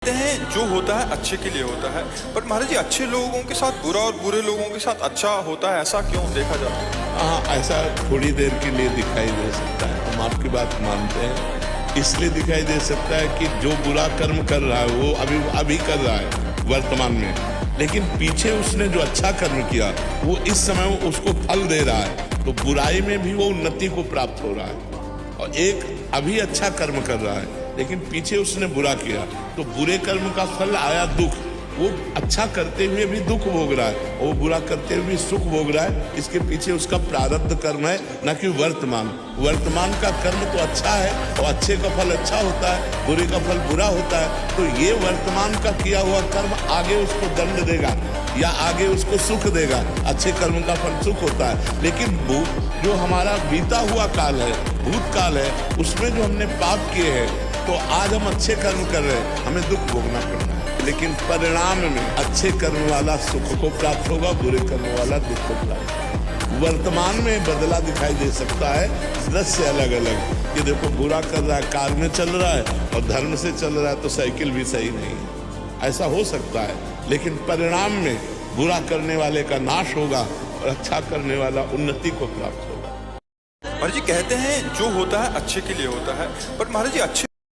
कहते हैं जो होता है अच्छे के लिए होता है, पर महाराज जी अच्छे लोगों के साथ बुरा और बुरे लोगों के साथ अच्छा होता है, ऐसा क्यों देखा जाता है? हाँ, ऐसा थोड़ी देर के लिए दिखाई दे सकता है। हम आपकी बात मानते हैं। इसलिए दिखाई दे सकता है कि जो बुरा कर्म कर रहा है वो अभी कर रहा है वर्तमान में, लेकिन पीछे उसने जो अच्छा कर्म किया वो इस समय उसको फल दे रहा है, तो बुराई में भी वो उन्नति को प्राप्त हो रहा है। और एक अभी अच्छा कर्म कर रहा है लेकिन पीछे उसने बुरा किया, तो बुरे कर्म का फल आया दुख। वो अच्छा करते हुए भी दुख भोग रहा है और वो बुरा करते हुए भी सुख भोग रहा है। इसके पीछे उसका प्रारब्ध कर्म है, न कि वर्तमान का कर्म तो अच्छा है और अच्छे का फल अच्छा होता है, बुरे का फल बुरा होता है। तो ये वर्तमान का किया हुआ कर्म आगे उसको दंड देगा या आगे उसको सुख देगा। अच्छे कर्म का फल सुख होता है, लेकिन जो हमारा बीता हुआ काल है, भूतकाल है, उसमें जो हमने पाप किए हैं, तो आज हम अच्छे कर्म कर रहे हैं, हमें दुख भोगना पड़ता है, लेकिन परिणाम में अच्छे कर्म वाला सुख को प्राप्त होगा, बुरे कर्म वाला दुख को प्राप्त होगा। वर्तमान में बदला दिखाई दे सकता है, दृश्य अलग अलग। ये देखो बुरा कर रहा है, कार में चल रहा है और धर्म से चल रहा है तो साइकिल भी सही नहीं है, ऐसा हो सकता है। लेकिन परिणाम में बुरा करने वाले का नाश होगा और अच्छा करने वाला उन्नति को प्राप्त होगा। महाराज जी कहते हैं जो होता है अच्छे के लिए होता है, पर महाराज जी अच्छे